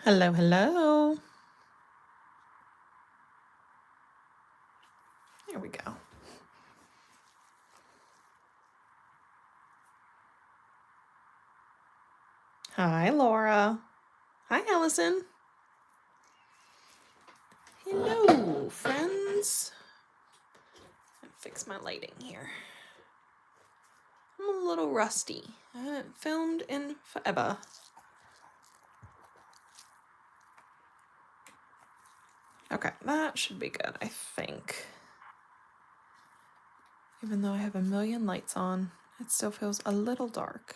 Hello, hello. There we go. Hi, Laura. Hi, Allison. Hello, friends. Fix my lighting here. I'm a little rusty. I haven't filmed in forever. Okay, that should be good, I think. Even though I have a million lights on, it still feels a little dark.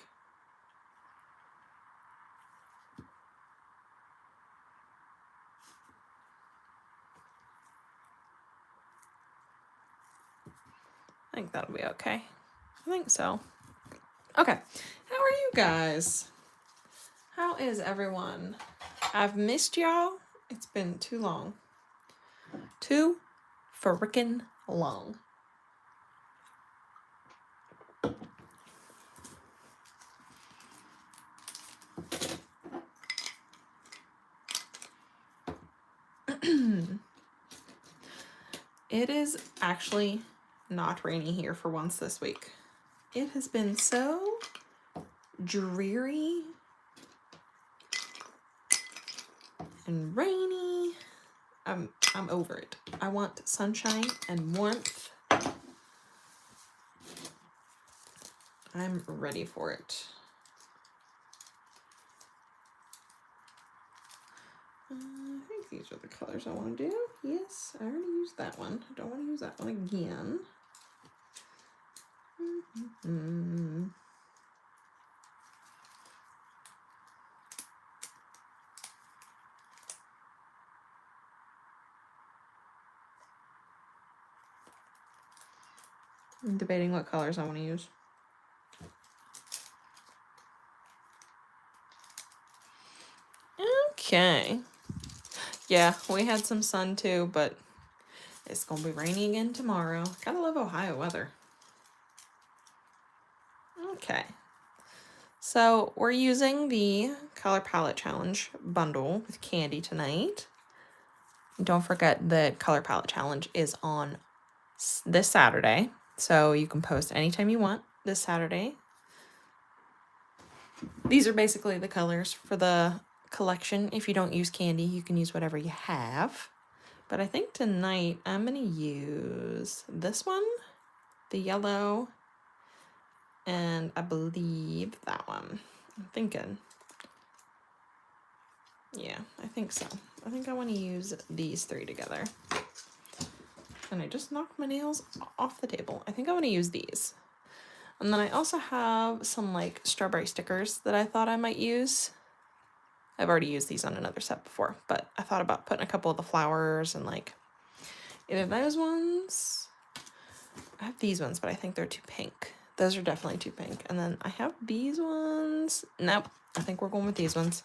I think that'll be okay. I think so. Okay, how are you guys? How is everyone? I've missed y'all. It's been too long. Too frickin' long. It is actually not rainy here for once this week. It has been so dreary and rainy. I'm over it. I want sunshine and warmth. I'm ready for it. I think these are the colors I want to do. Yes, I already used that one. I don't want to use that one again. I'm debating what colors I want to use. Okay. Yeah, we had some sun too, but it's gonna be rainy again tomorrow. Gotta love Ohio weather. Okay. So we're using the Color Palette Challenge bundle with Kande tonight. Don't forget the Color Palette Challenge is on this Saturday. So you can post anytime you want this Saturday. These are basically the colors for the collection. If you don't use Kande, you can use whatever you have. But I think tonight I'm going to use this one, the yellow, and I believe that one. I'm thinking. Yeah, I think so. I think I want to use these three together. And I just knocked my nails off the table. I think I want to use these. And then I also have some like strawberry stickers that I thought I might use. I've already used these on another set before, but I thought about putting a couple of the flowers and like either those ones. I have these ones, but I think they're too pink. Those are definitely too pink. And then I have these ones. Nope, I think we're going with these ones.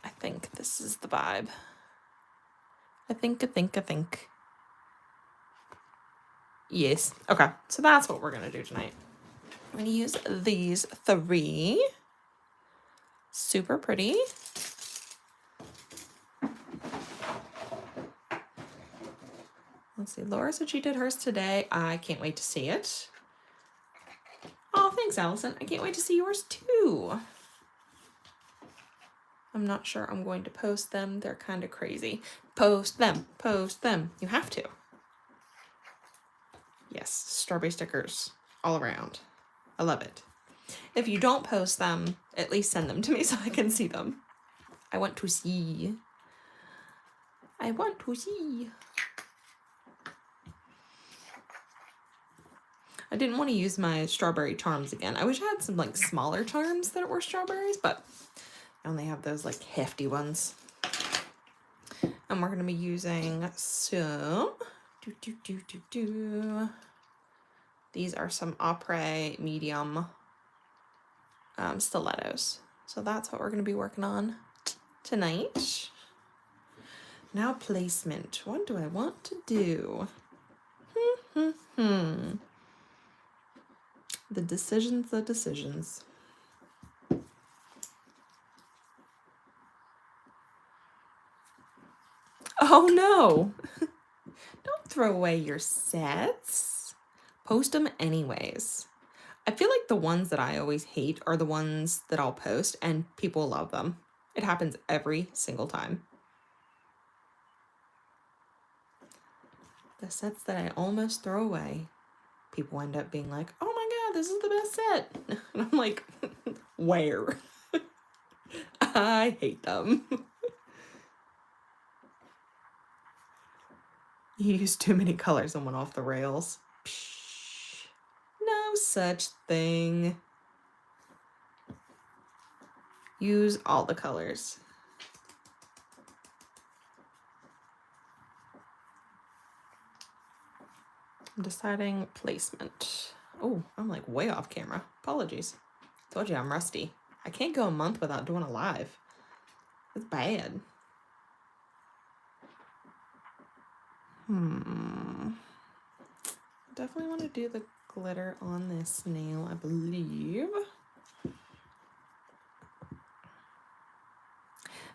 I think this is the vibe. I think. Yes. Okay, so that's what we're going to do tonight. I'm going to use these three. Super pretty. Let's see. Laura said she did hers today. I can't wait to see it. Oh, thanks, Allison. I can't wait to see yours too. I'm not sure I'm going to post them. They're kind of crazy. Post them. Post them. You have to. Yes, strawberry stickers all around. I love it. If you don't post them, at least send them to me so I can see them. I want to see. I want to see. I didn't want to use my strawberry charms again. I wish I had some like smaller charms that were strawberries, but I only have those like hefty ones. And we're going to be using some... These are some Après medium stilettos. So that's what we're going to be working on tonight. Now placement. What do I want to do? The decisions. Oh no! Don't throw away your sets. Post them anyways. I feel like the ones that I always hate are the ones that I'll post and people love them. It happens every single time. The sets that I almost throw away, people end up being like, oh my god, this is the best set. And I'm like, where? I hate them. You used too many colors and went off the rails. Psh, no such thing. Use all the colors. I'm deciding placement. Oh, I'm like way off camera. Apologies. Told you I'm rusty. I can't go a month without doing a live. That's bad. Definitely want to do the glitter on this nail, I believe.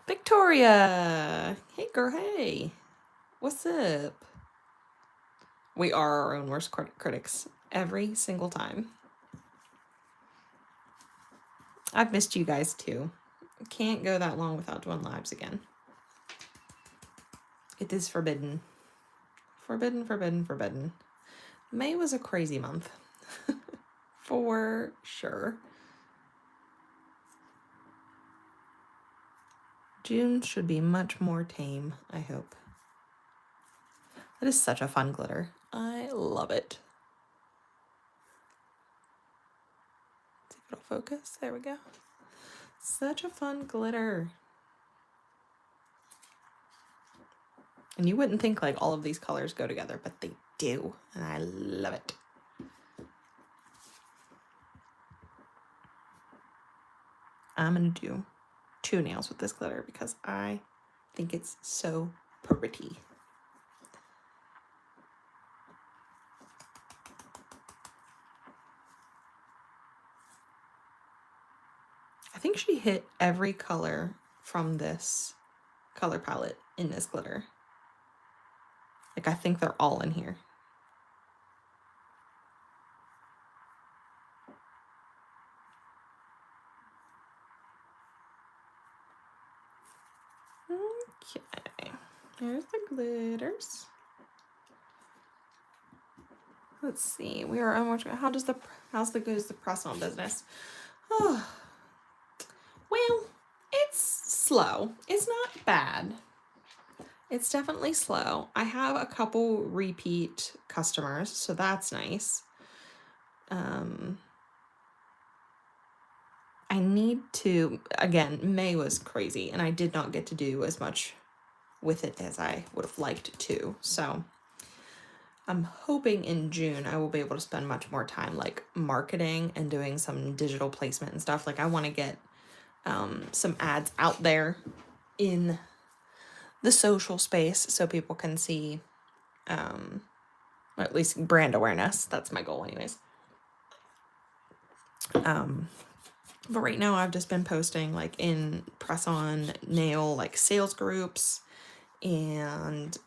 Victoria! Hey girl, hey. What's up? We are our own worst critics every single time. I've missed you guys too. Can't go that long without doing lives again. It is forbidden. Forbidden, forbidden, forbidden. May was a crazy month. For sure. June should be much more tame, I hope. That is such a fun glitter. I love it. See if it'll focus. There we go. Such a fun glitter. And you wouldn't think like all of these colors go together, but they do. And I love it. I'm going to do 2 nails with this glitter because I think it's so pretty. I think she hit every color from this color palette in this glitter. Like, I think they're all in here. Okay, there's the glitters. Let's see. We are almost. How's the press-on business? Oh, well, it's slow. It's not bad. It's definitely slow. I have a couple repeat customers, so that's nice. I need to, again, May was crazy, and I did not get to do as much with it as I would have liked to. So I'm hoping in June I will be able to spend much more time like marketing and doing some digital placement and stuff. Like I want to get some ads out there in the social space so people can see, or at least brand awareness. That's my goal anyways. But right now I've just been posting like in press-on nail like sales groups, and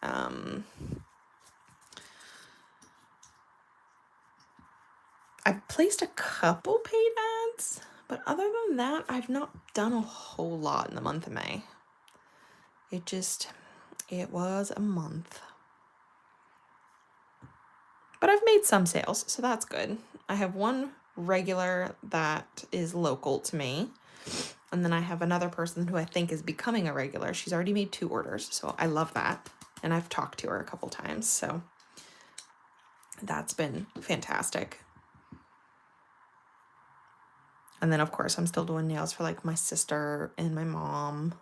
I've placed a couple paid ads, but other than that, I've not done a whole lot in the month of May. It was a month. But I've made some sales, so that's good. I have one regular that is local to me, and then I have another person who I think is becoming a regular. She's already made 2 orders, so I love that. And I've talked to her a couple times, so that's been fantastic. And then, of course, I'm still doing nails for, like, my sister and my mom.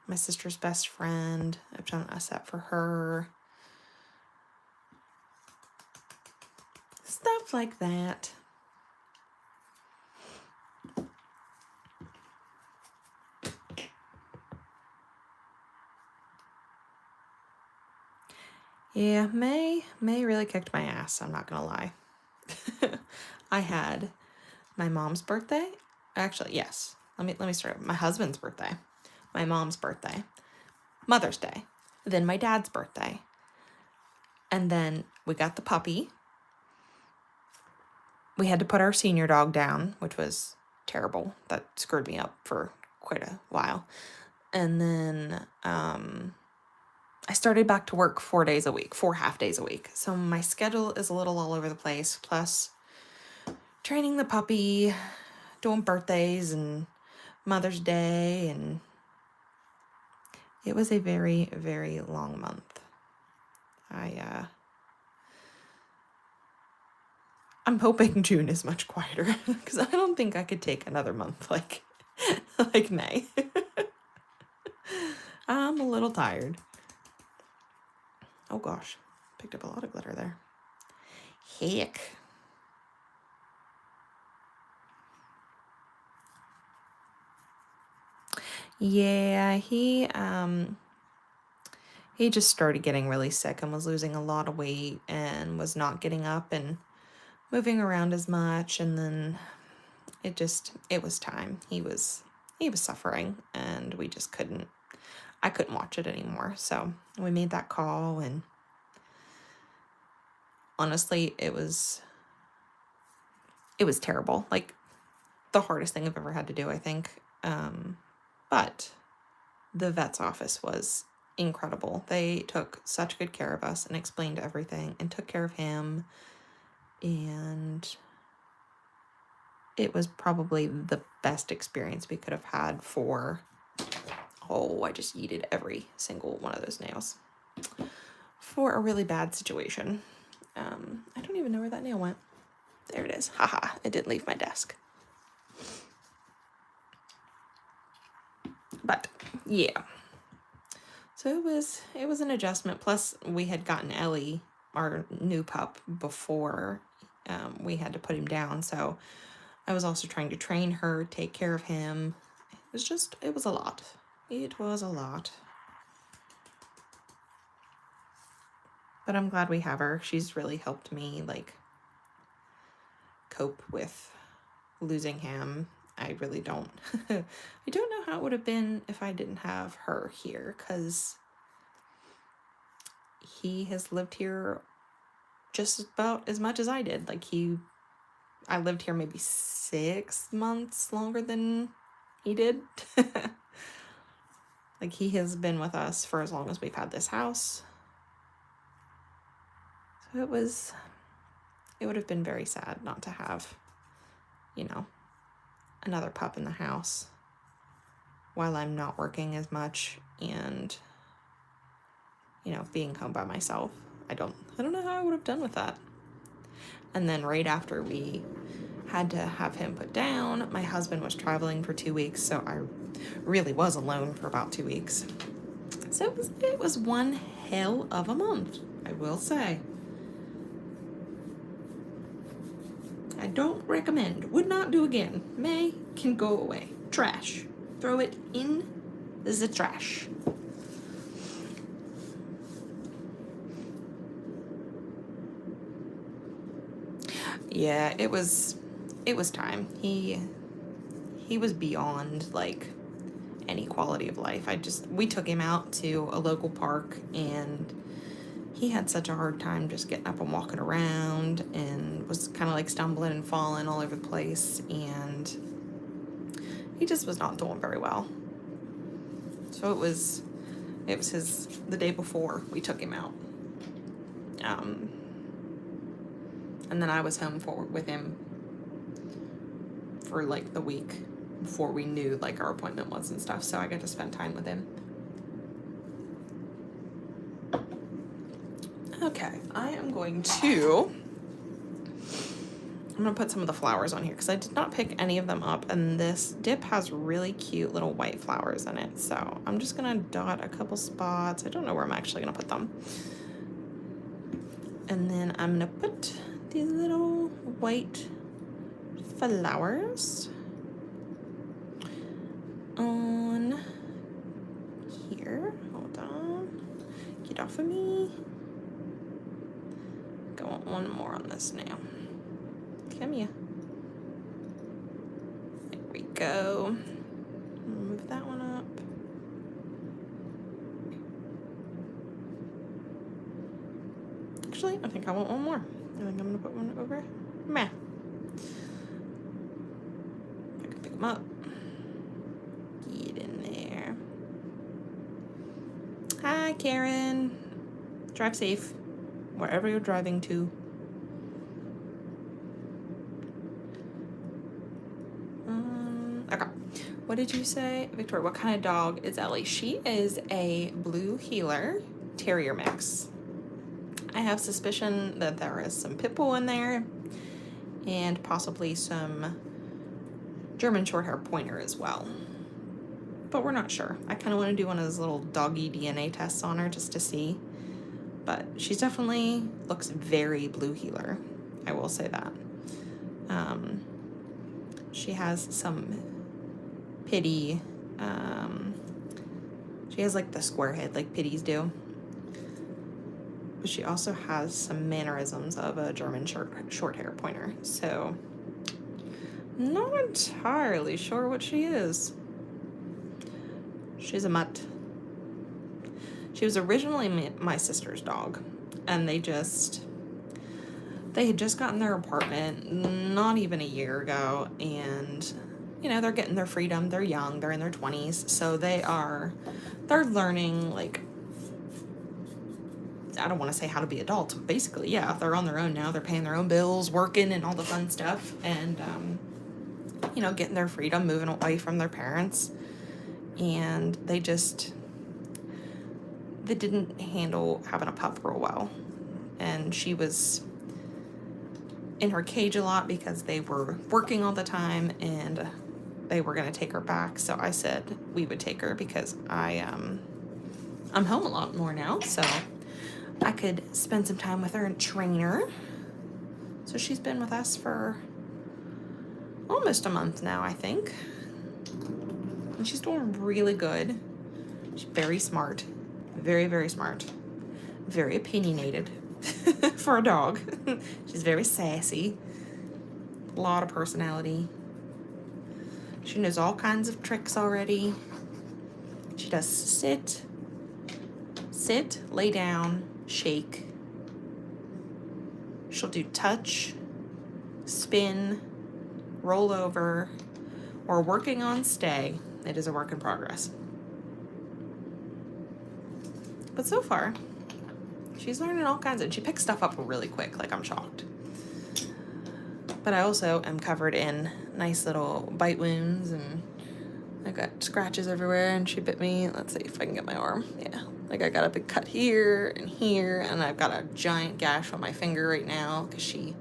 My sister's best friend. I've done a set for her. Stuff like that. Yeah, May really kicked my ass, I'm not gonna lie. I had my mom's birthday. Actually, yes. Let me start. My husband's birthday, my mom's birthday, Mother's Day, then my dad's birthday. And then we got the puppy. We had to put our senior dog down, which was terrible. That screwed me up for quite a while. And then I started back to work 4 days a week, 4 half days a week. So my schedule is a little all over the place. Plus training the puppy, doing birthdays and Mother's Day. And it was a very, very long month. I'm hoping June is much quieter because I don't think I could take another month like May. I'm a little tired. Oh gosh, picked up a lot of glitter there. Heck. Yeah, he just started getting really sick and was losing a lot of weight and was not getting up and moving around as much, and then it was time. He was suffering, and we just I couldn't watch it anymore. So we made that call, and honestly, it was terrible. Like the hardest thing I've ever had to do, I think. But the vet's office was incredible. They took such good care of us and explained everything and took care of him. And it was probably the best experience we could have had for, I just yeeted every single one of those nails, for a really bad situation. I don't even know where that nail went. There it is. Haha, it didn't leave my desk. But yeah. So it was an adjustment. Plus we had gotten Ellie, our new pup, before we had to put him down. So I was also trying to train her, take care of him. It was a lot. It was a lot. But I'm glad we have her. She's really helped me cope with losing him. I really don't. I don't know how it would have been if I didn't have her here, because he has lived here just about as much as I did. I lived here maybe 6 months longer than he did. He has been with us for as long as we've had this house. So it would have been very sad not to have, another pup in the house while I'm not working as much and, being home by myself. I don't know how I would have done with that. And then right after we had to have him put down, my husband was traveling for 2 weeks, so I really was alone for about 2 weeks. So it was one hell of a month, I will say. I don't recommend. Would not do again. May can go away. Trash. Throw it in the trash. Yeah, it was time. He was beyond any quality of life. We took him out to a local park, and he had such a hard time just getting up and walking around, and was kind of stumbling and falling all over the place, and he just was not doing very well. So it was the day before we took him out. And then I was home with him for the week before we knew our appointment was and stuff. So I got to spend time with him. Okay, I'm going to put some of the flowers on here because I did not pick any of them up, and this dip has really cute little white flowers in it. So I'm just gonna dot a couple spots. I don't know where I'm actually gonna put them. And then I'm gonna put these little white flowers on here. Hold on. Get off of me. I want one more on this now. Come here. There we go. Move that one up. Actually, I think I want one more. I think I'm gonna put one over. Meh. I can pick them up. Get in there. Hi, Karen. Drive safe wherever you're driving to. Okay. What did you say? Victoria, what kind of dog is Ellie? She is a blue heeler terrier mix. I have suspicion that there is some pit bull in there and possibly some German Shorthair Pointer as well. But we're not sure. I kind of want to do one of those little doggy DNA tests on her just to see. But she's definitely looks very blue heeler. I will say that. She has some pitty. She has like the square head like pitties do. But she also has some mannerisms of a German short hair pointer. So, not entirely sure what she is. She's a mutt. She was originally my sister's dog, and they had just gotten their apartment not even a year ago, and you know, they're getting their freedom. They're young, they're in their 20s, so they're learning, like, I don't want to say how to be adults, but basically, yeah, they're on their own now. They're paying their own bills, working, and all the fun stuff, and you know, getting their freedom, moving away from their parents. And they didn't handle having a pup real well. And she was in her cage a lot because they were working all the time, and they were going to take her back. So I said we would take her because I'm home a lot more now, so I could spend some time with her and train her. So she's been with us for almost a month now, I think. And she's doing really good. She's very smart. Very, very smart. Very opinionated for a dog. She's very sassy. A lot of personality. She knows all kinds of tricks already. She does sit, lay down, shake. She'll do touch, spin, roll over. We're working on stay. It is a work in progress. But so far, she's learning all kinds of, she picks stuff up really quick, like I'm shocked. But I also am covered in nice little bite wounds, and I got scratches everywhere, and she bit me. Let's see if I can get my arm. Yeah, like I got a big cut here, and I've got a giant gash on my finger right now because she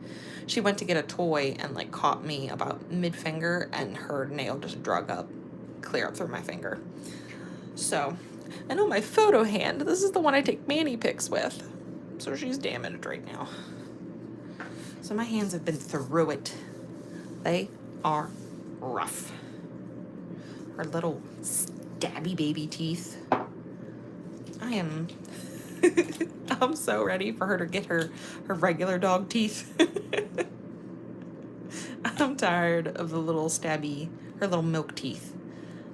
went to get a toy and like caught me about mid-finger, and her nail just drug up, clear up through my finger. So, and on my photo hand, this is the one I take Manny pics with. So she's damaged right now. So my hands have been through it. They are rough. Her little stabby baby teeth. I'm so ready for her to get her regular dog teeth. I'm tired of the little stabby, her little milk teeth.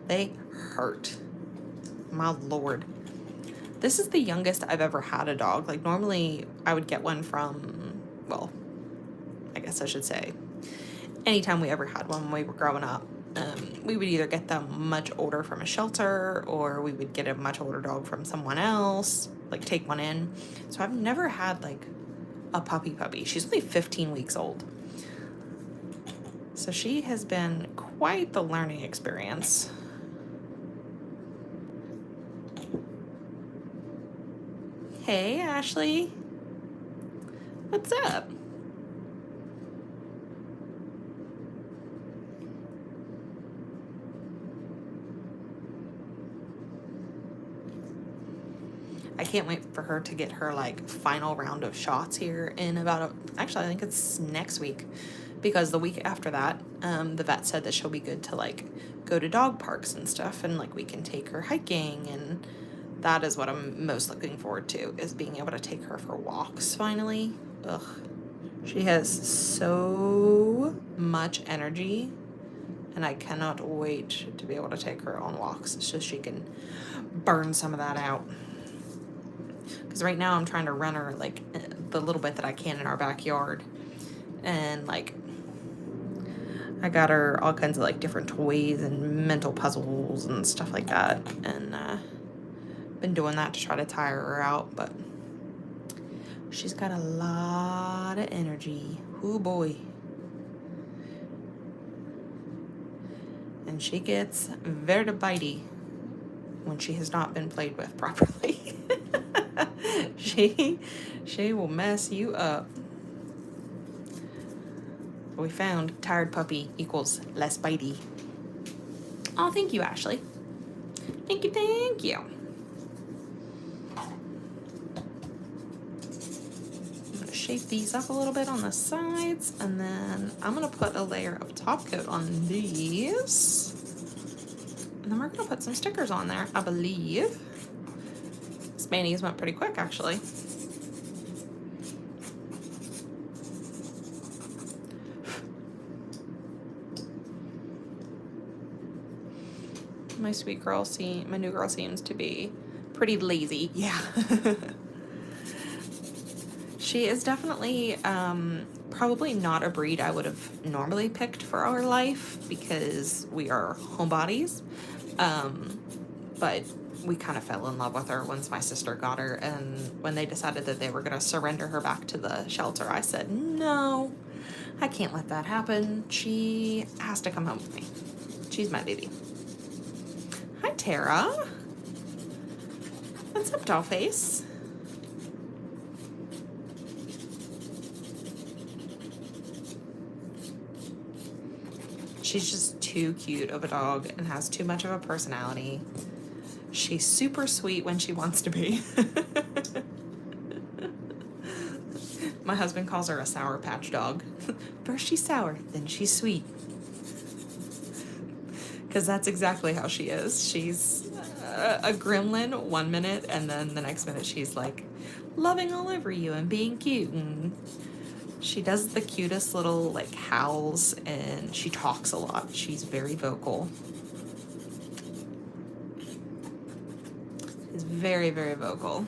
They hurt. My Lord. This is the youngest I've ever had a dog. Like, normally I would get one from, well, I guess I should say, anytime we ever had one when we were growing up, we would either get them much older from a shelter, or we would get a much older dog from someone else, like take one in. So I've never had like a puppy. She's only 15 weeks old. So she has been quite the learning experience. Hey, Ashley. What's up? I can't wait for her to get her like final round of shots here in about actually I think it's next week, because the week after that, the vet said that she'll be good to like go to dog parks and stuff, and like we can take her hiking, and that is what I'm most looking forward to, is being able to take her for walks finally. Ugh. She has so much energy, and I cannot wait to be able to take her on walks so she can burn some of that out. Because right now I'm trying to run her like the little bit that I can in our backyard. And like, I got her all kinds of like different toys and mental puzzles and stuff like that. And been doing that to try to tire her out, but she's got a lot of energy. Ooh boy. And she gets very bitey when she has not been played with properly. she will mess you up. We found tired puppy equals less bitey. Oh, thank you, Ashley. Thank you, thank you. I'm gonna shape these up a little bit on the sides, and then I'm gonna put a layer of top coat on these. And then we're gonna put some stickers on there, I believe. This mayonnaise went pretty quick, actually. My new girl seems to be pretty lazy. Yeah. She is definitely probably not a breed I would have normally picked for our life because we are homebodies. But we kind of fell in love with her once my sister got her, and when they decided that they were going to surrender her back to the shelter, I said, no, I can't let that happen. She has to come home with me. She's my baby. Hi, Tara. What's up, dollface? She's just too cute of a dog and has too much of a personality. She's super sweet when she wants to be. My husband calls her a Sour Patch dog. First she's sour, then she's sweet. Because that's exactly how she is. She's a gremlin 1 minute, and then the next minute she's like loving all over you and being cute. And she does the cutest little like howls, and she talks a lot. She's very vocal. She's very, very vocal.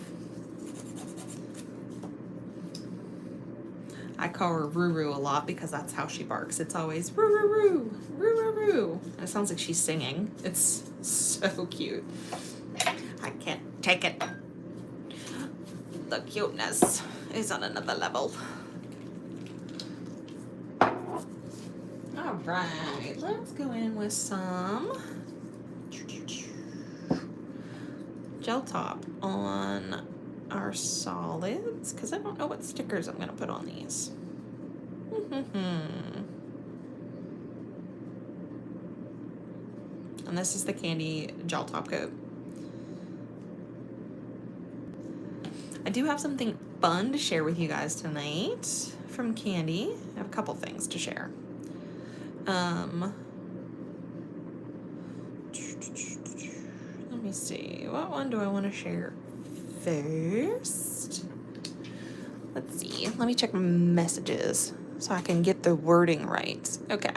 I call her Ruru a lot because that's how she barks. It's always Ruru, Ruru. It sounds like she's singing. It's so cute. I can't take it. The cuteness is on another level. All right, let's go in with some gel top on our solids, because I don't know what stickers I'm going to put on these. And this is the Candy gel top coat. I do have something fun to share with you guys tonight from Candy. I have a couple things to share. Let me see. What one do I want to share first? Let's see. Let me check my messages so I can get the wording right. Okay.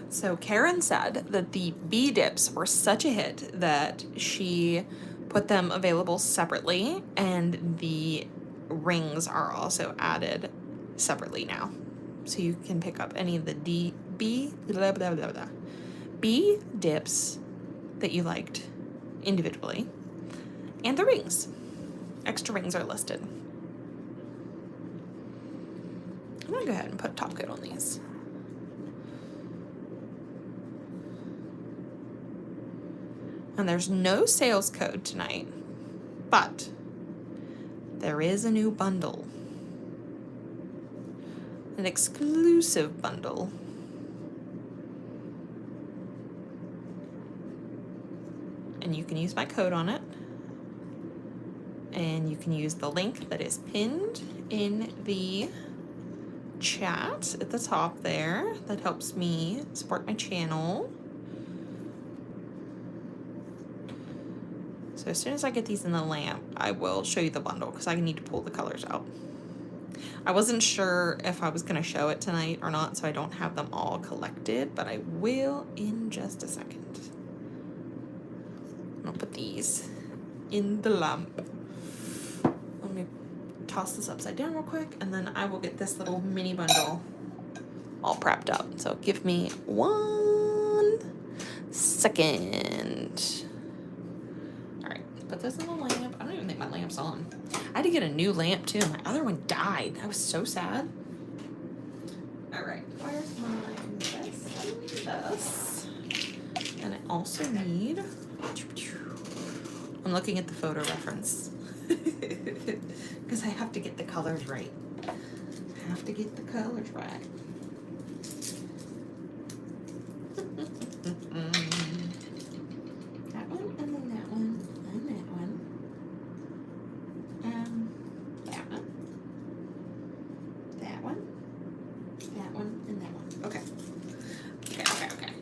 So Karen said that the bee dips were such a hit that she put them available separately, and the rings are also added separately now. So you can pick up any of the bee dips that you liked individually, and the rings. Extra rings are listed. I'm gonna go ahead and put top coat on these. And there's no sales code tonight, but there is a new bundle. An exclusive bundle. And you can use my code on it. And you can use the link that is pinned in the chat at the top there. That helps me support my channel. So as soon as I get these in the lamp, I will show you the bundle because I need to pull the colors out. I wasn't sure if I was going to show it tonight or not, so I don't have them all collected, but I will in just a second. I'm going to put these in the lamp. Let me toss this upside down real quick, and then I will get this little mini bundle all prepped up. So give me 1 second. All right, put this in the lamp. I don't even think my lamp's on. I had to get a new lamp too. My other one died. I was so sad. All right, where's my this? And I also need, I'm looking at the photo reference because I have to get the colors right. I have to get the colors right. That one, and then that one, and that one, that one, that one, that one, and that one. Okay. Okay.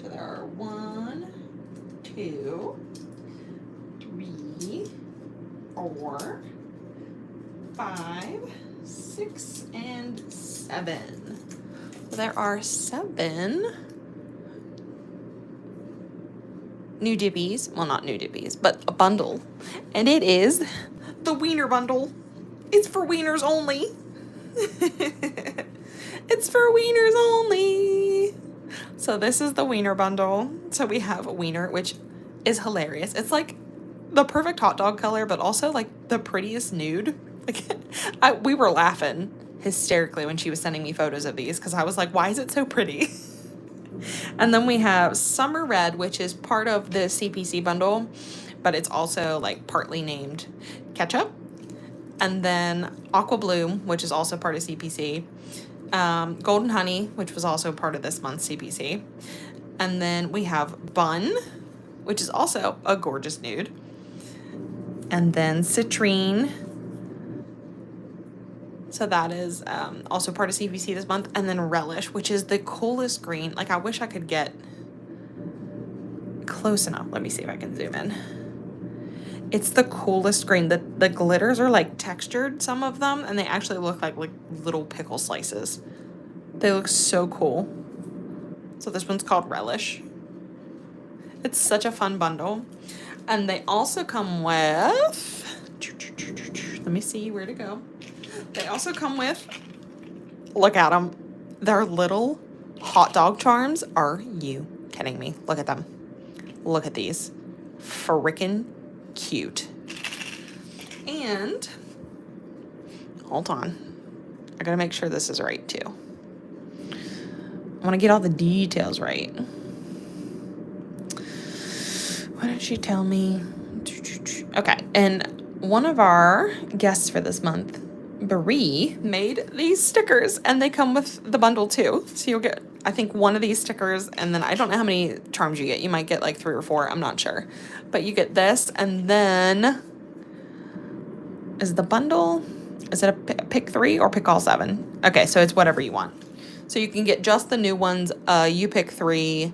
So there are 1, 2, 3, 4, 5, 6, and 7. There are 7 new dippies. Well, not new dippies, but a bundle. And it is the wiener bundle. It's for wieners only. It's for wieners only. So this is the wiener bundle. So we have a wiener, which is hilarious. It's like the perfect hot dog color, but also like the prettiest nude. Like we were laughing hysterically when she was sending me photos of these because I was like, why is it so pretty? And then we have Summer Red, which is part of the CPC bundle, but it's also like partly named Ketchup. And then Aqua Bloom, which is also part of CPC. Golden Honey, which was also part of this month's CPC. And then we have Bun, which is also a gorgeous nude. And then Citrine. So that is also part of CPC this month. And then Relish, which is the coolest green. Like, I wish I could get close enough. Let me see if I can zoom in. It's the coolest green. The glitters are like textured, some of them, and they actually look like little pickle slices. They look so cool. So this one's called Relish. It's such a fun bundle. And they also come with, let me see where to go. They also come with, look at them. Their little hot dog charms. Are you kidding me? Look at them. Look at these. Frickin' cute. And hold on, I gotta make sure this is right too. I want to get all the details right. What did she tell me? Okay, and one of our guests for this month, Brie, made these stickers, and they come with the bundle too. So you'll get, I think, one of these stickers, and then I don't know how many charms you get. You might get like 3 or 4. I'm not sure. But you get this, and then is the bundle, is it a pick 3 or pick all 7? Okay, so it's whatever you want. So you can get just the new ones. You pick 3.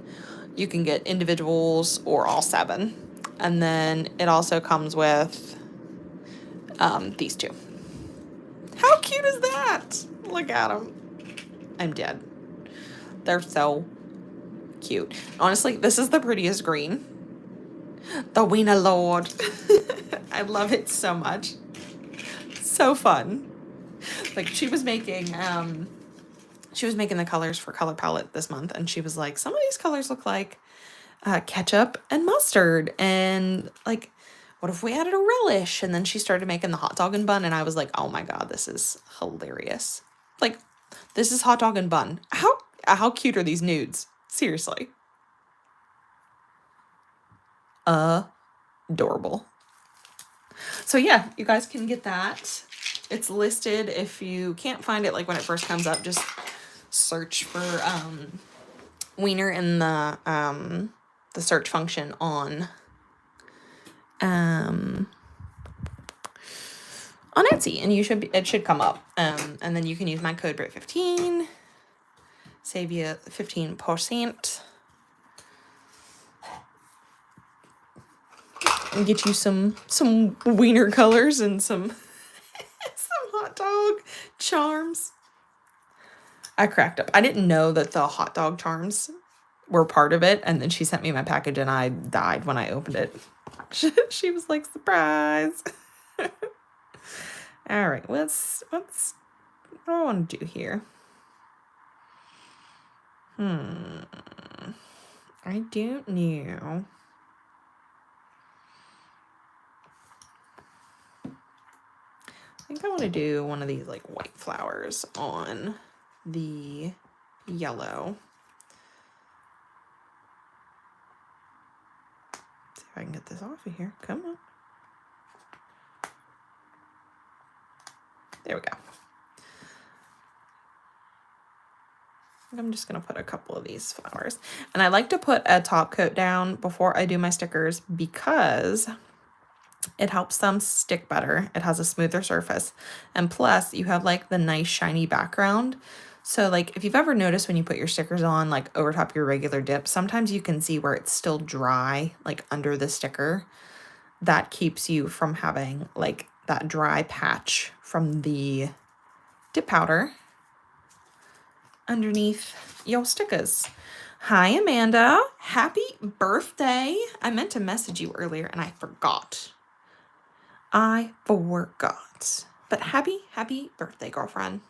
You can get individuals or all 7. And then it also comes with these 2. How cute is that? Look at them. I'm dead. They're so cute. Honestly, this is the prettiest green. The Wiener Lord. I love it so much. So fun. Like, she was making the colors for Color Palette this month, and she was like, some of these colors look like ketchup and mustard, and like, what if we added a relish? And then she started making the hot dog and bun, and I was like, oh my god, this is hilarious. Like, this is hot dog and bun. How cute are these nudes? Seriously. Adorable. So yeah, you guys can get that. It's listed. If you can't find it, like when it first comes up, just search for wiener in the search function on Etsy, and it should come up. And then you can use my code BRIT15, save you 15%, and get you some wiener colors and some hot dog charms. I cracked up. I didn't know that the hot dog charms were part of it, and then she sent me my package, and I died when I opened it. She was like, surprise. All right, what do I want to do here? I don't know. I think I want to do one of these like white flowers on the yellow. See if I can get this off of here. Come on. There we go. I'm just going to put a couple of these flowers. And I like to put a top coat down before I do my stickers because it helps them stick better. It has a smoother surface. And plus, you have like the nice shiny background. So like if you've ever noticed when you put your stickers on like over top your regular dip, sometimes you can see where it's still dry like under the sticker. That keeps you from having like that dry patch from the dip powder underneath your stickers. Hi, Amanda. Happy birthday. I meant to message you earlier and I forgot. But happy birthday, girlfriend.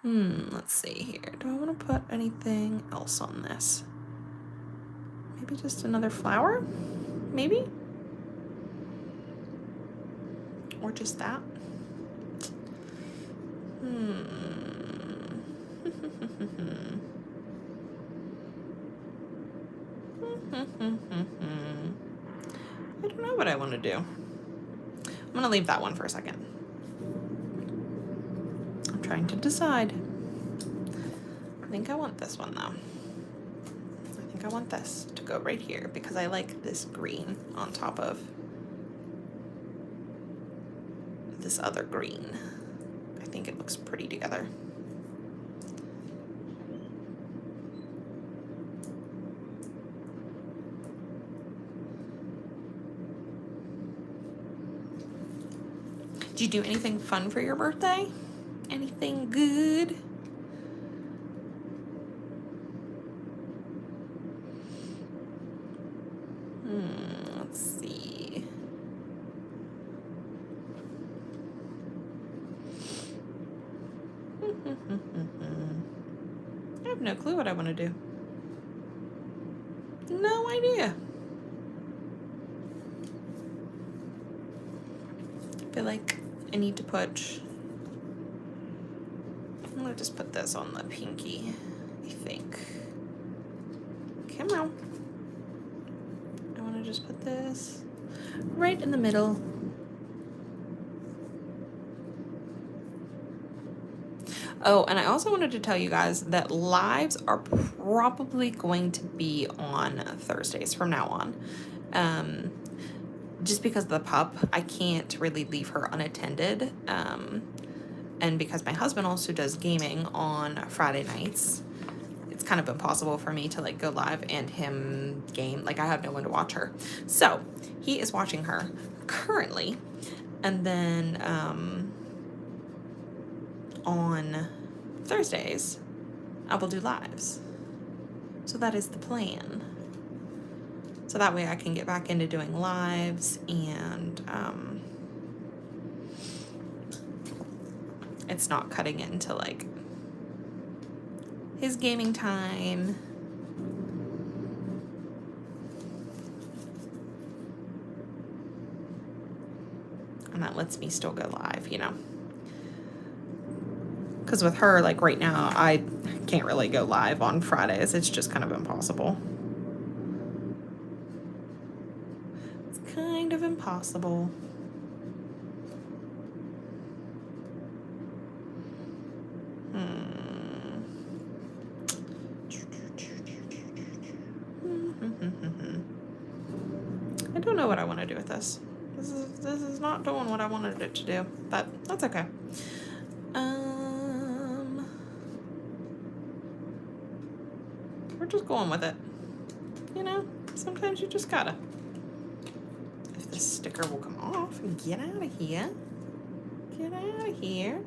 Let's see here. Do I want to put anything else on this? Maybe just another flower? Maybe? Or just that? I don't know what I want to do. I'm going to leave that one for a second. I'm trying to decide. I think I want this one though. I think I want this to go right here because I like this green on top of this other green. I think it looks pretty together. Did you do anything fun for your birthday? Anything good? Let's see. I have no clue what I want to do. No idea. I feel like I need to put, I'm gonna just put this on the pinky, I think. Come on. I wanna just put this right in the middle. Oh, and I also wanted to tell you guys that lives are probably going to be on Thursdays from now on. Just because of the pup, I can't really leave her unattended. And because my husband also does gaming on Friday nights, it's kind of impossible for me to like go live and him game. Like I have no one to watch her. So he is watching her currently. And then on Thursdays, I will do lives. So that is the plan. So that way I can get back into doing lives and it's not cutting into like his gaming time. And that lets me still go live, you know. Because with her, like right now, I can't really go live on Fridays. It's just kind of impossible. It's kind of impossible. I don't know what I want to do with this. This is not doing what I wanted it to do, but that's okay. We're just going with it. You know, sometimes you just gotta. If this sticker will come off, get out of here. Get out of here.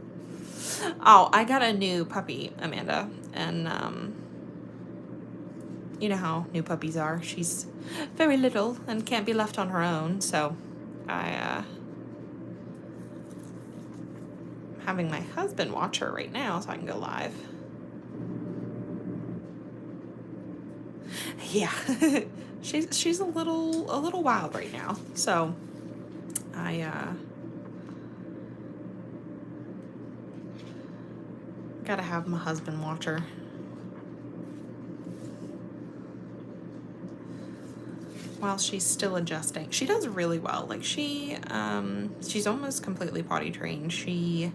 Oh, I got a new puppy, Amanda, and you know how new puppies are. She's very little and can't be left on her own, so I'm having my husband watch her right now so I can go live. Yeah, she's a little wild right now, so I gotta have my husband watch her. While she's still adjusting. She does really well. Like she's almost completely potty trained. She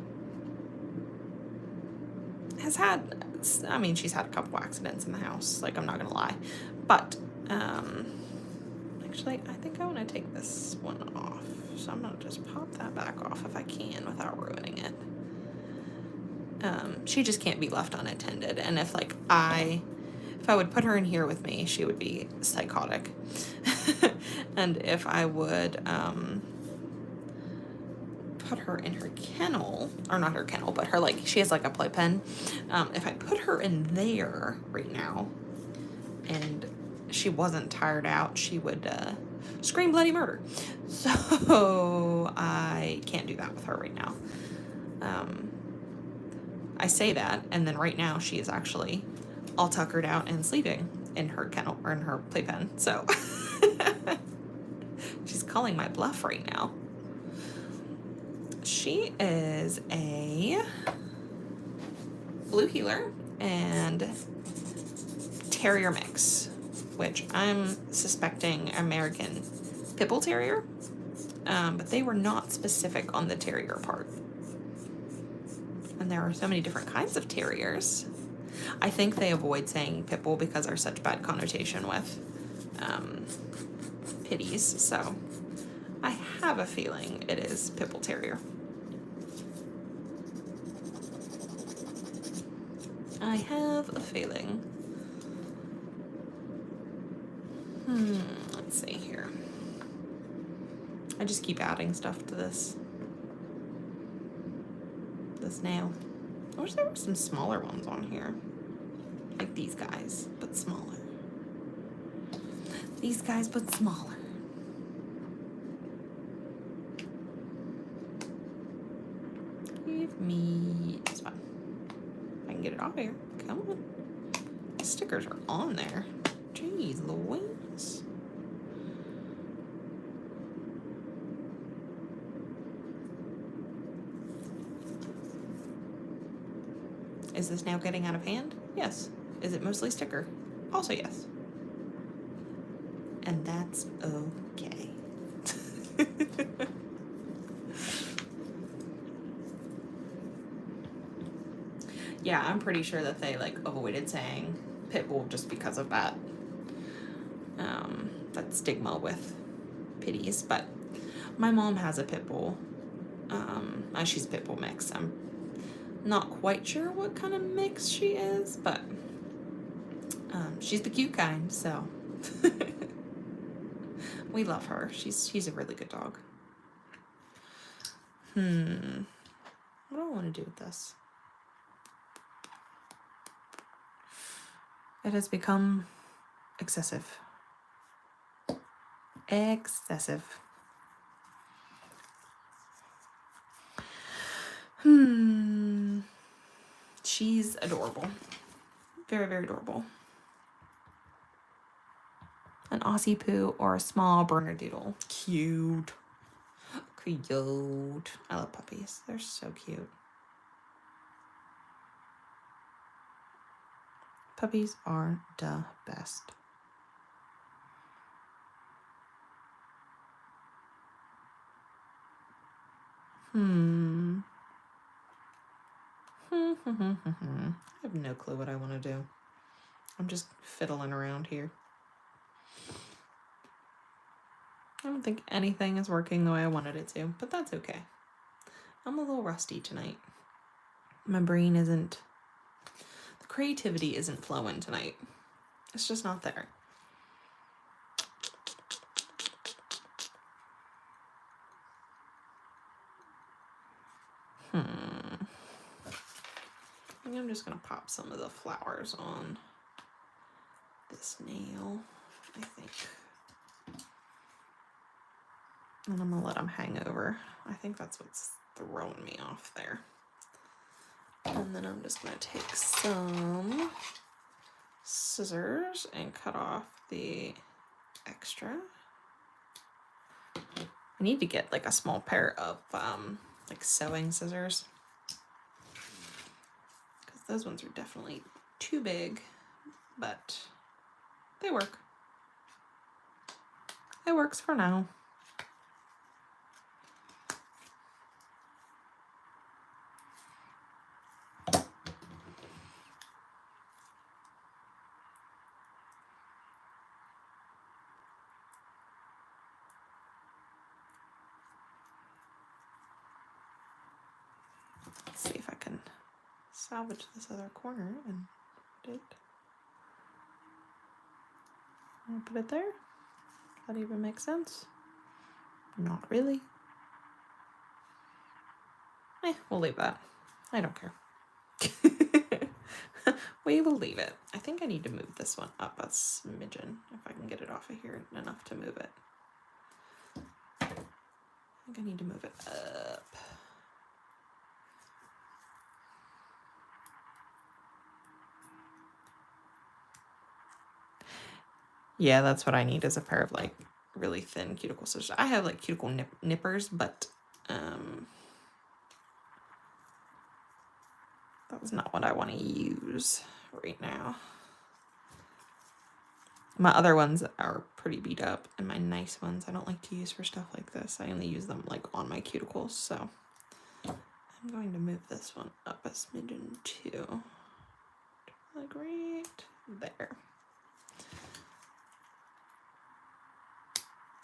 has had, I mean, she's had a couple accidents in the house, like I'm not gonna lie. But actually I think I want to take this one off. So I'm gonna just pop that back off if I can without ruining it. She just can't be left unattended, and if I would put her in here with me, she would be psychotic. And if I would put her in her kennel, or not her kennel, but her, like, she has like a playpen. If I put her in there right now and she wasn't tired out, she would scream bloody murder. So I can't do that with her right now. I say that, and then right now she is actually all tuckered out and sleeping in her kennel, or in her playpen. So she's calling my bluff right now. She is a blue heeler and terrier mix, which I'm suspecting American pit bull terrier, but they were not specific on the terrier part. And there are so many different kinds of terriers. I think they avoid saying pit bull because there's such bad connotation with pitties, so I have a feeling it is pit bull terrier. I have a feeling. Let's see here. I just keep adding stuff to this nail. I wish there were some smaller ones on here. Like these guys, but smaller. These guys, but smaller. Give me this one. If I can get it off here. Come on. The stickers are on there. Jeez Louise. Is this now getting out of hand? Yes. Is it mostly sticker? Also yes. And that's okay. Yeah, I'm pretty sure that they like avoided saying pit bull just because of that that stigma with pitties. But my mom has a pit bull. She's a pit bull mix. I'm not quite sure what kind of mix she is, but she's the cute kind, so we love her. She's a really good dog. What do I want to do with this? It has become excessive. Excessive. She's adorable. Very, very adorable. An Aussie Poo or a small Bernedoodle. Cute. Cute. I love puppies. They're so cute. Puppies are the best. I have no clue what I want to do. I'm just fiddling around here. I don't think anything is working the way I wanted it to, but that's okay. I'm a little rusty tonight. My brain isn't, the creativity isn't flowing tonight. It's just not there. I think I'm just gonna pop some of the flowers on this nail, I think. And I'm gonna let them hang over. I think that's what's throwing me off there. And then I'm just gonna take some scissors and cut off the extra. I need to get like a small pair of like sewing scissors, because those ones are definitely too big, but they work. It works for now. Let's see if I can salvage this other corner and put it. I'll put it there. Does that even make sense? Not really. We'll leave that. I don't care. We will leave it. I think I need to move this one up a smidgen if I can get it off of here enough to move it. I think I need to move it up. Yeah, that's what I need, is a pair of like really thin cuticle scissors. I have like cuticle nippers, but that was not what I want to use right now. My other ones are pretty beat up, and my nice ones I don't like to use for stuff like this. I only use them like on my cuticles, so I'm going to move this one up a smidgen too. Like right there.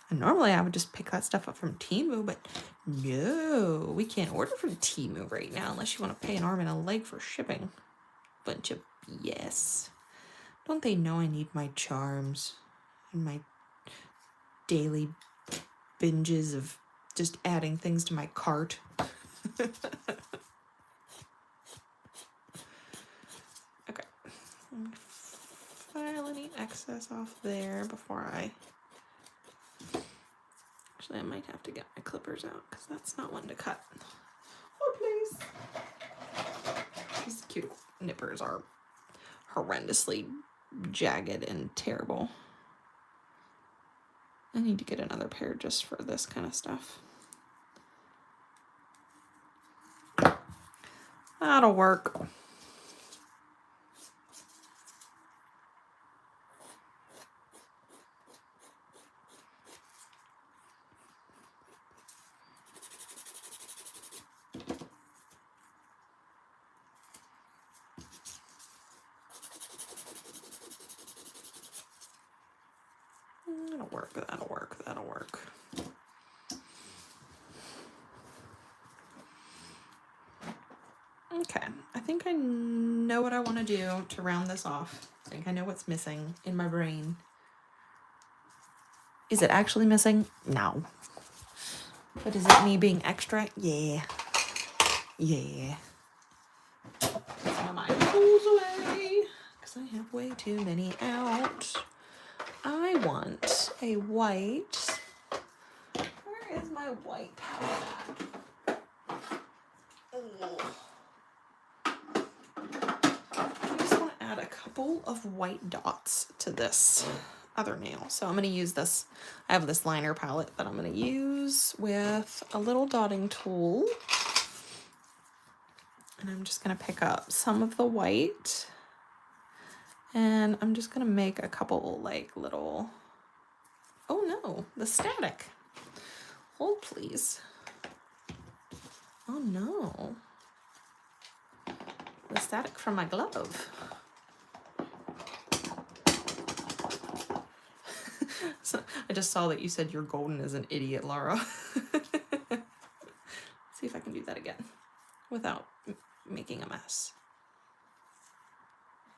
And normally I would just pick that stuff up from Temu, but no, we can't order from Temu right now unless you want to pay an arm and a leg for shipping. Bunch of BS. Don't they know I need my charms and my daily binges of just adding things to my cart? Okay. File any excess off there before I... Actually, I might have to get my clippers out because that's not one to cut. Oh, please. These cuticle nippers are horrendously jagged and terrible. I need to get another pair just for this kind of stuff. That'll work. That'll work, that'll work, that'll work. Okay, I think I know what I want to do to round this off. I think I know what's missing in my brain. Is it actually missing? No. But is it me being extra? Yeah. Yeah. Some of my tools away, because I have way too many out. I want a white. Where is my white palette at? I just want to add a couple of white dots to this other nail. So I'm going to use this. I have this liner palette that I'm going to use with a little dotting tool. And I'm just going to pick up some of the white. And I'm just going to make a couple like little... Oh no, the static. Hold please. Oh no. The static from my glove. So I just saw that you said you're golden as an idiot, Laura. See if I can do that again without making a mess.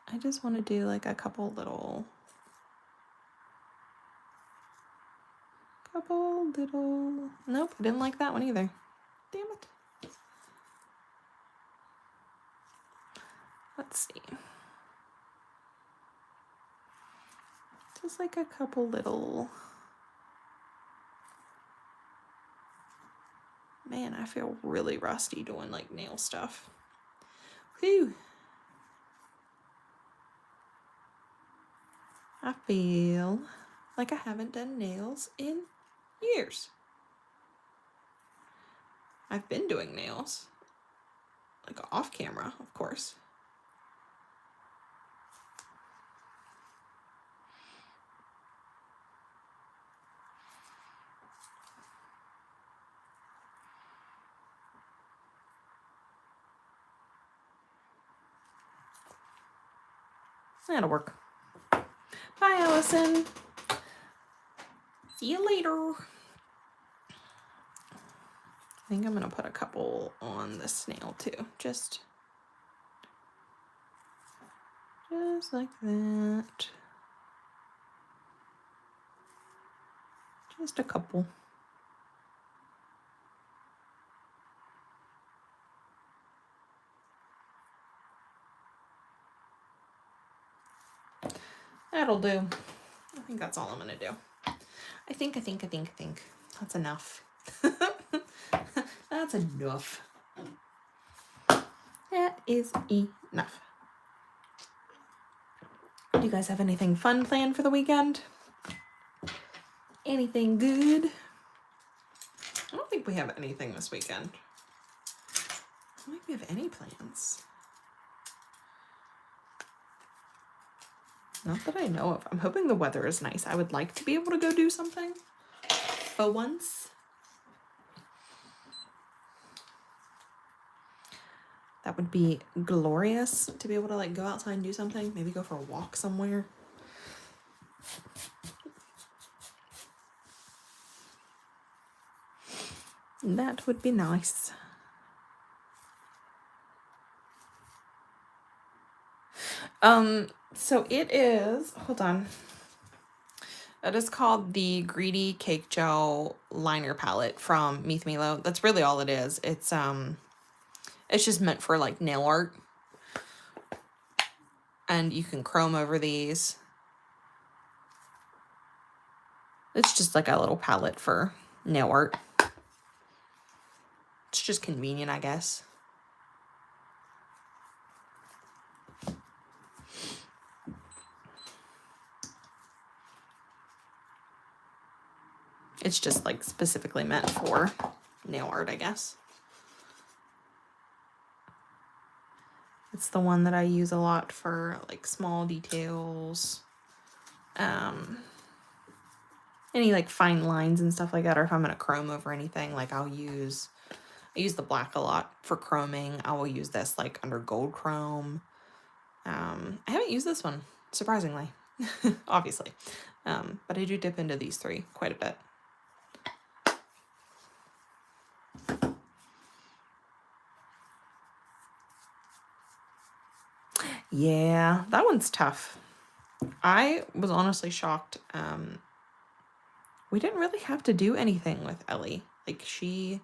I just want to do like a couple little... Nope, I didn't like that one either. Damn it. Let's see. Just like a couple little... Man, I feel really rusty doing like nail stuff. Whew. I feel like I haven't done nails in years. I've been doing nails, like off camera, of course. That'll work. Bye, Allison. See you later. I think I'm gonna put a couple on this nail too. Just like that. Just a couple. That'll do. I think that's all I'm gonna do. I think. That's enough. That's enough. That is enough. Do you guys have anything fun planned for the weekend? Anything good? I don't think we have anything this weekend. I don't think we have any plans. Not that I know of. I'm hoping the weather is nice. I would like to be able to go do something for once. That would be glorious to be able to like go outside and do something. Maybe go for a walk somewhere. That would be nice. So it is, hold on. It is called the Greedy Cake Gel Liner Palette from Meath Milo. That's really all it is. It's just meant for like nail art. And you can chrome over these. It's just like a little palette for nail art. It's just convenient, I guess. It's just like specifically meant for nail art, I guess. It's the one that I use a lot for like small details. Any like fine lines and stuff like that, or if I'm gonna chrome over anything, like I use the black a lot for chroming. I will use this like under gold chrome. I haven't used this one, surprisingly, obviously. But I do dip into these three quite a bit. Yeah, that one's tough. I was honestly shocked. We didn't really have to do anything with Ellie. Like she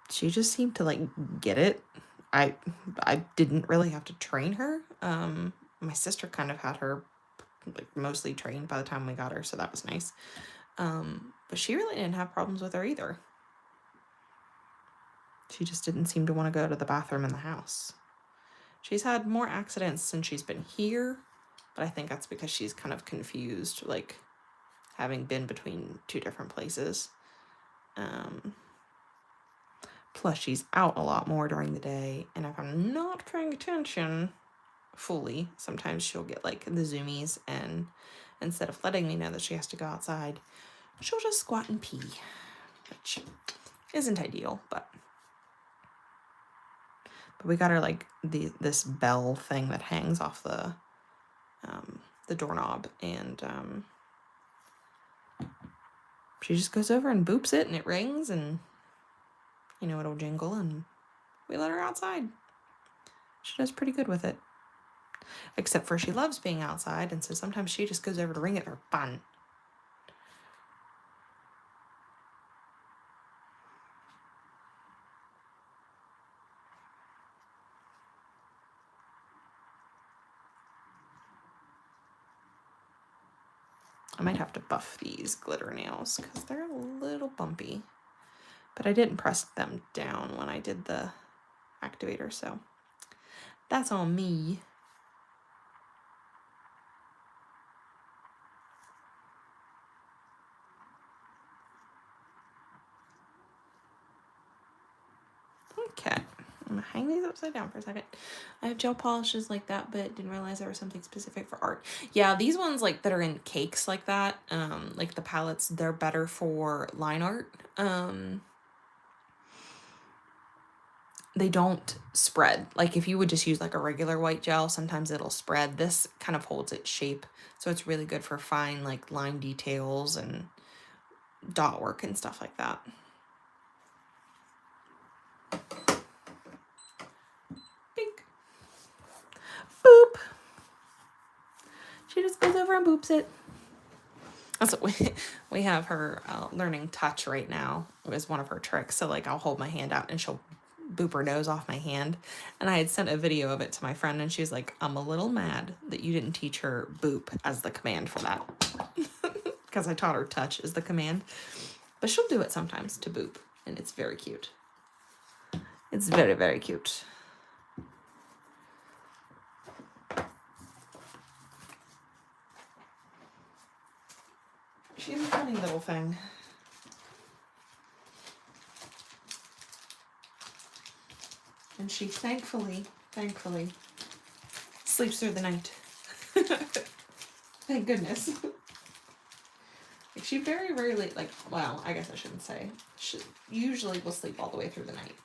just seemed to like get it. I didn't really have to train her. My sister kind of had her like mostly trained by the time we got her, so that was nice. But she really didn't have problems with her either. She just didn't seem to want to go to the bathroom in the house. She's had more accidents since she's been here, but I think that's because she's kind of confused, like having been between two different places. Plus she's out a lot more during the day, and if I'm not paying attention fully, sometimes she'll get like the zoomies, and instead of letting me know that she has to go outside, she'll just squat and pee, which isn't ideal, but we got her like this bell thing that hangs off the doorknob, and she just goes over and boops it, and it rings, and you know, it'll jingle, and we let her outside. She does pretty good with it. Except for she loves being outside, and so sometimes she just goes over to ring it for fun. I might have to buff these glitter nails because they're a little bumpy. But I didn't press them down when I did the activator, so that's on me. Okay, I'm gonna hang these upside down for a second. I have gel polishes like that, but didn't realize there was something specific for art. Yeah, these ones like that are in cakes like that, like the palettes, they're better for line art. They don't spread. Like if you would just use like a regular white gel, sometimes it'll spread. This kind of holds its shape, so it's really good for fine like line details and dot work and stuff like that. Bink. Boop. She just goes over and boops it. That's what we have her learning touch right now. It was one of her tricks. So like I'll hold my hand out and she'll boop her nose off my hand. And I had sent a video of it to my friend and she's like, I'm a little mad that you didn't teach her boop as the command for that. Because I taught her touch as the command. But she'll do it sometimes to boop. And it's very cute. It's very, very cute. She's a funny little thing. And she thankfully sleeps through the night. Thank goodness. Like she very rarely, like, well, I guess I shouldn't say. She usually will sleep all the way through the night.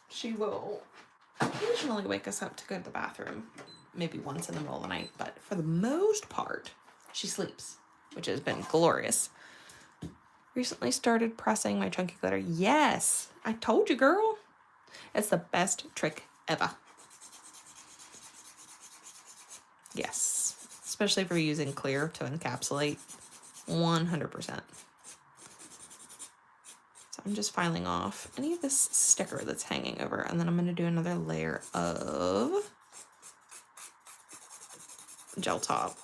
She will occasionally wake us up to go to the bathroom, maybe once in the middle of the night, but for the most part, she sleeps, which has been glorious. Recently started pressing my chunky glitter. Yes, I told you, girl. It's the best trick ever. Yes, especially if you're using clear to encapsulate. 100%. So I'm just filing off any of this sticker that's hanging over, and then I'm going to do another layer of gel top.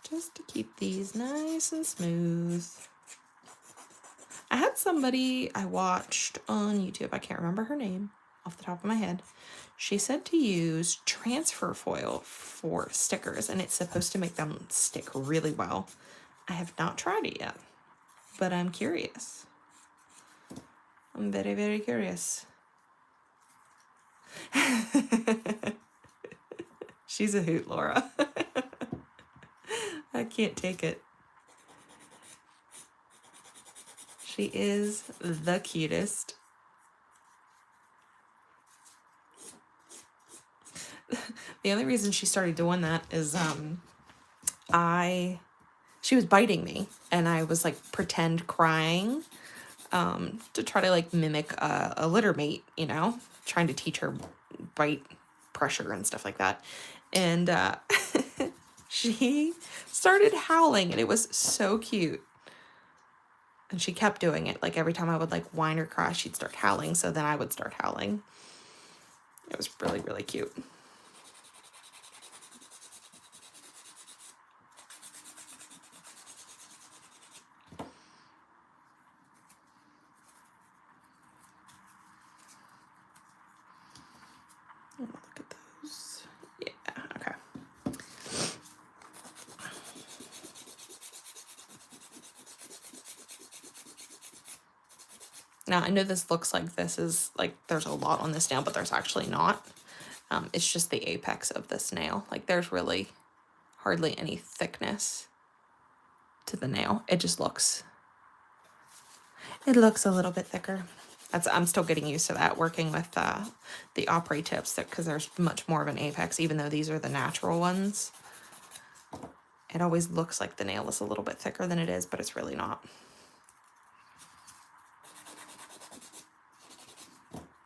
Just to keep these nice and smooth. I had somebody I watched on YouTube, I can't remember her name off the top of my head. She said to use transfer foil for stickers and it's supposed to make them stick really well. I have not tried it yet, but I'm curious. I'm very, very curious. She's a hoot, Laura. I can't take it. She is the cutest. The only reason she started doing that is she was biting me and I was like pretend crying to try to like mimic a litter mate, you know, trying to teach her bite pressure and stuff like that. And she started howling and it was so cute. And she kept doing it. Like every time I would like whine or cry, she'd start howling. So then I would start howling. It was really, really cute. Look at those. Yeah, okay. Now, I know this looks like this is like there's a lot on this nail, but there's actually not. It's just the apex of this nail. Like there's really hardly any thickness to the nail. It just looks, it looks a little bit thicker. I'm still getting used to that working with the opera tips because there's much more of an apex, even though these are the natural ones. It always looks like the nail is a little bit thicker than it is, but it's really not.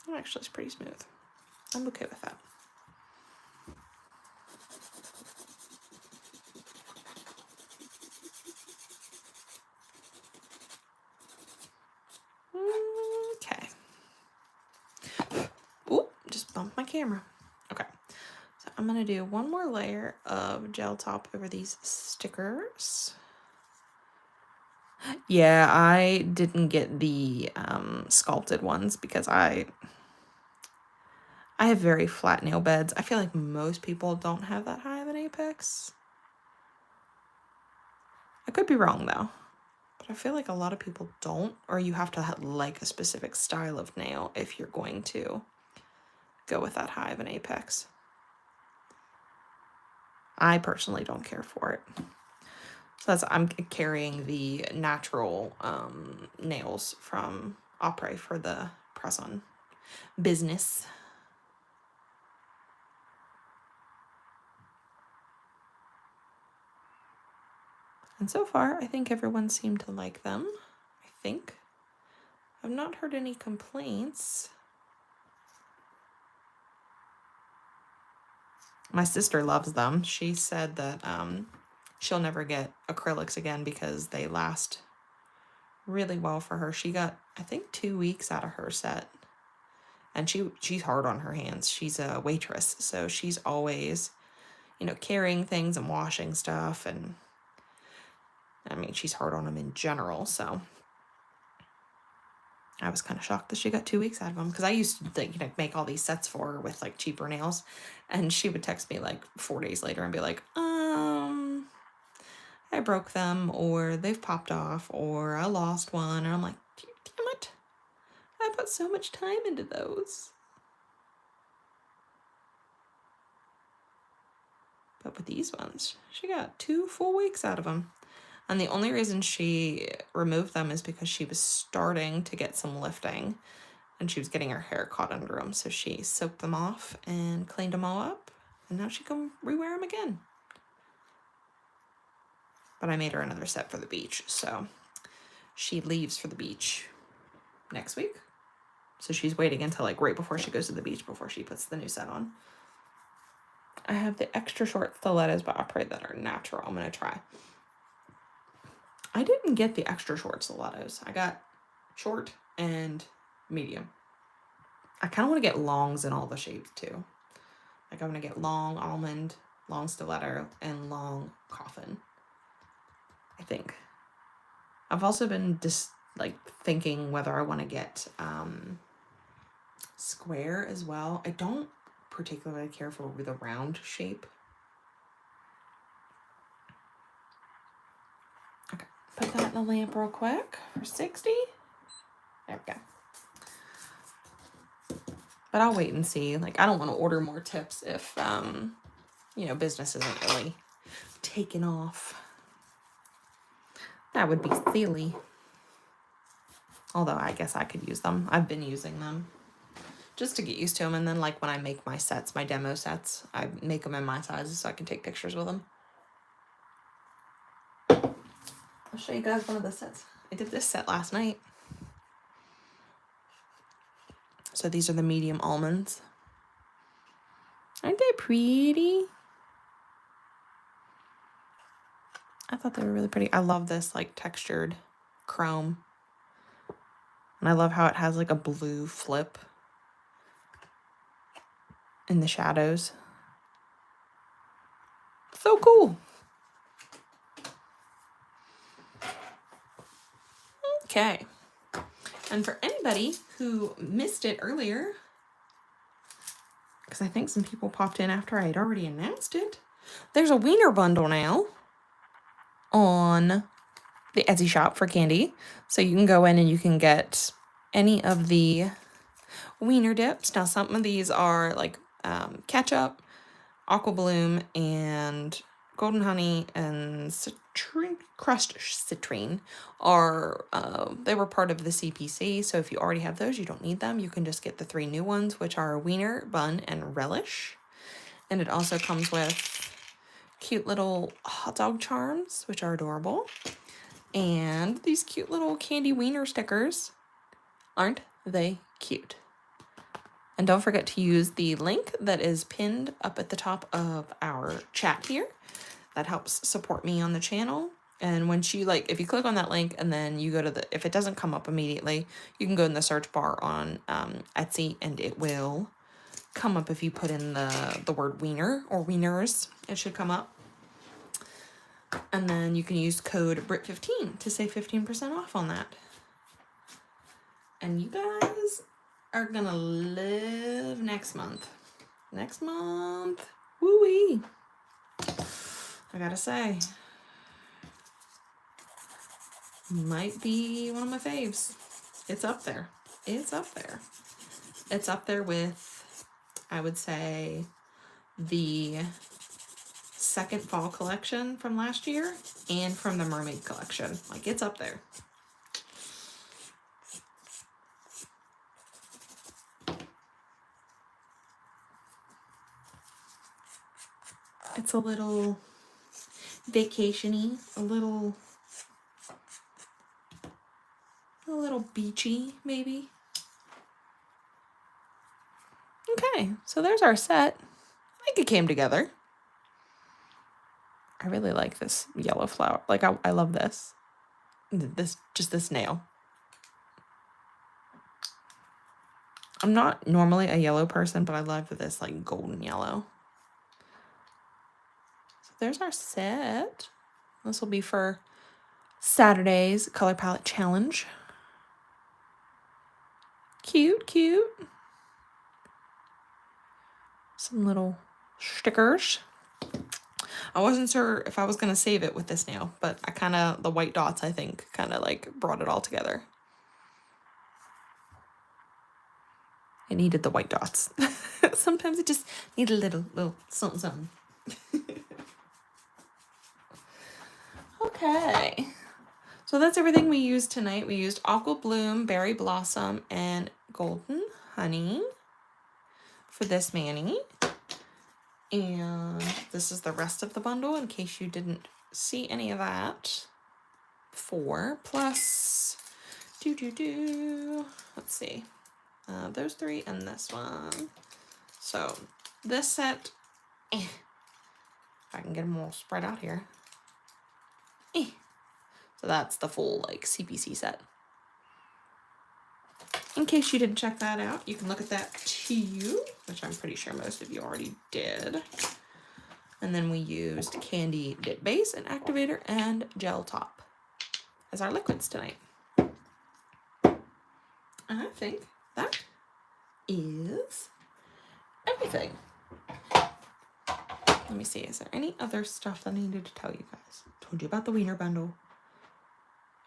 Oh, actually, it's pretty smooth. I'm okay with that. Okay. Ooh, just bumped my camera. Okay. I'm going to do one more layer of gel top over these stickers. Yeah, I didn't get the sculpted ones because I have very flat nail beds. I feel like most people don't have that high of an apex. I could be wrong though, but I feel like a lot of people don't, or you have to have like a specific style of nail if you're going to go with that high of an apex. I personally don't care for it. So I'm carrying the natural nails from Opry for the press-on business. And so far, I think everyone seemed to like them. I think. I've not heard any complaints. My sister loves them. She said that she'll never get acrylics again because they last really well for her. She got, I think, 2 weeks out of her set. And she's hard on her hands. She's a waitress, so she's always, carrying things and washing stuff. And I mean, she's hard on them in general, so I was kind of shocked that she got 2 weeks out of them, because I used to make all these sets for her with like cheaper nails, and she would text me like 4 days later and be like, I broke them, or they've popped off, or I lost one, and I'm like, damn it, I put so much time into those. But with these ones, she got 2 full weeks out of them. And the only reason she removed them is because she was starting to get some lifting and she was getting her hair caught under them. So she soaked them off and cleaned them all up. And now she can rewear them again. But I made her another set for the beach. So she leaves for the beach next week. So she's waiting until like right before she goes to the beach before she puts the new set on. I have the extra short stilettos by Opry that are natural. I'm going to try. I didn't get the extra short stilettos. I got short and medium. I kind of want to get longs in all the shapes too. Like I want to get long almond, long stiletto, and long coffin. I think. I've also been just like thinking whether I want to get square as well. I don't particularly care for the round shape. Okay, put that in the lamp real quick for 60. There we go. But I'll wait and see. Like, I don't want to order more tips if, business isn't really taking off. That would be silly. Although I guess I could use them. I've been using them just to get used to them. And then, like, when I make my sets, my demo sets, I make them in my sizes so I can take pictures with them. I'll show you guys one of the sets. I did this set last night. So these are the medium almonds. Aren't they pretty? I thought they were really pretty. I love this like textured chrome. And I love how it has like a blue flip in the shadows. So cool. Okay. And for anybody who missed it earlier, because I think some people popped in after I had already announced it, there's a wiener bundle now on the Etsy shop for Kande. So you can go in and you can get any of the wiener dips. Now some of these are like ketchup, aqua bloom, and golden honey, and crushed citrine are they were part of the CPC. So if you already have those, you don't need them. You can just get the 3 new ones, which are wiener, bun, and relish. And it also comes with cute little hot dog charms, which are adorable, and these cute little candy wiener stickers. Aren't they cute? And don't forget to use the link that is pinned up at the top of our chat here. That helps support me on the channel. And once you if you click on that link and then you go to if it doesn't come up immediately, you can go in the search bar on Etsy and it will come up if you put in the word wiener or wieners. It should come up. And then you can use code BRIT15 to save 15% off on that. And you guys are gonna live next month. Next month. Woo-wee. I gotta say, might be one of my faves. It's up there. It's up there. It's up there with, I would say, the second fall collection from last year and from the mermaid collection. Like, it's up there. It's a little vacation-y, a little beachy, maybe. Okay, so there's our set. I think it came together. I really like this yellow flower. Like, I love this. This nail. I'm not normally a yellow person, but I love this, like, golden yellow. So there's our set. This will be for Saturday's color palette challenge. Cute, cute. Some little stickers. I wasn't sure if I was going to save it with this nail, but the white dots, I think, kind of like brought it all together. It needed the white dots. Sometimes it just needs a little something. Okay. So that's everything we used tonight. We used Aqua Bloom, Berry Blossom, and Golden Honey for this mani. And this is the rest of the bundle in case you didn't see any of that. 4 plus let's see. Those 3 and this one. So this set, if I can get them all spread out here. So that's the full like CPC set. In case you didn't check that out, you can look at that too, which I'm pretty sure most of you already did. And then we used Candy Dip Base and Activator and Gel Top as our liquids tonight. And I think that is everything. Let me see, is there any other stuff that I needed to tell you guys? Told you about the Wiener Bundle.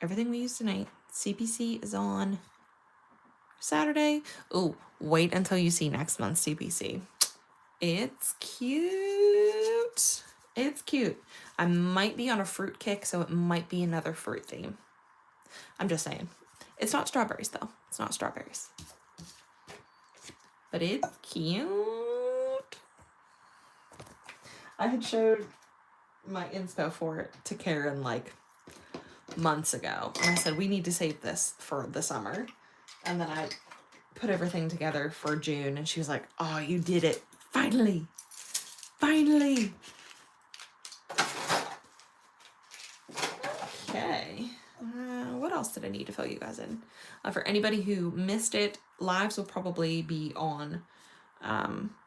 Everything we used tonight. CPC is on Saturday. Oh, wait until you see next month's CPC. It's cute. It's cute. I might be on a fruit kick, so it might be another fruit theme. I'm just saying. It's not strawberries, though. It's not strawberries. But it's cute. I had showed my inspo for it to Karen like months ago. And I said, we need to save this for the summer. And then I put everything together for June. And she was like, oh, you did it. Finally. Finally. Okay. What else did I need to fill you guys in? For anybody who missed it, lives will probably be on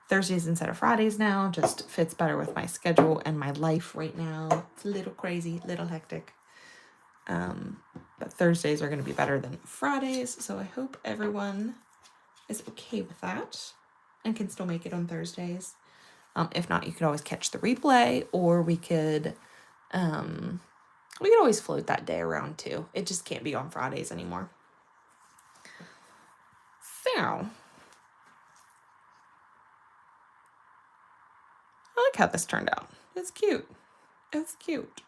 Thursdays instead of Fridays now. Just fits better with my schedule and my life right now. It's a little crazy, a little hectic. But Thursdays are going to be better than Fridays. So I hope everyone is okay with that and can still make it on Thursdays. If not, you could always catch the replay, or we could always float that day around too. It just can't be on Fridays anymore. So I like how this turned out. It's cute. It's cute.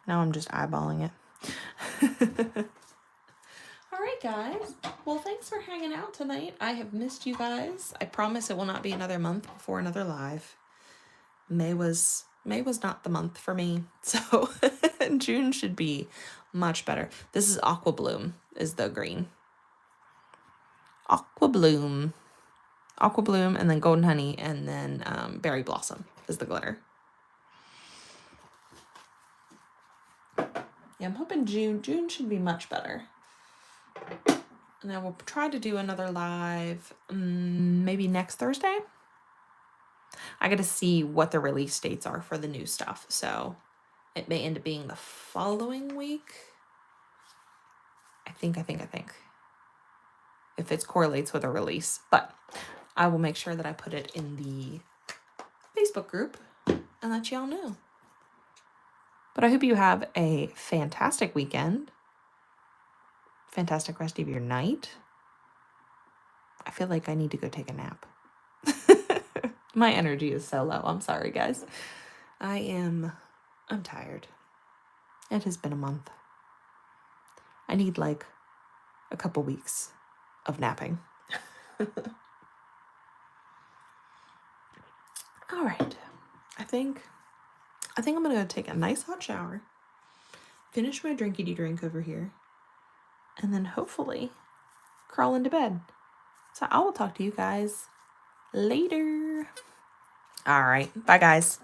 Now I'm just eyeballing it. All right, guys. Well, thanks for hanging out tonight. I have missed you guys. I promise it will not be another month before another live. May was not the month for me, so June should be much better. This is Aqua Bloom, is the green. Aqua Bloom, and then Golden Honey, and then Berry Blossom is the glitter. Yeah, I'm hoping June should be much better. And I will try to do another live maybe next Thursday. I got to see what the release dates are for the new stuff. So it may end up being the following week. I think. If it correlates with a release. But I will make sure that I put it in the Facebook group and let y'all know. But I hope you have a fantastic weekend. Fantastic rest of your night. I feel like I need to go take a nap. My energy is so low. I'm sorry, guys. I'm tired. It has been a month. I need like a couple weeks of napping. All right. I think I'm going to go take a nice hot shower, finish my drinkity drink over here, and then hopefully crawl into bed. So I will talk to you guys later. All right. Bye, guys.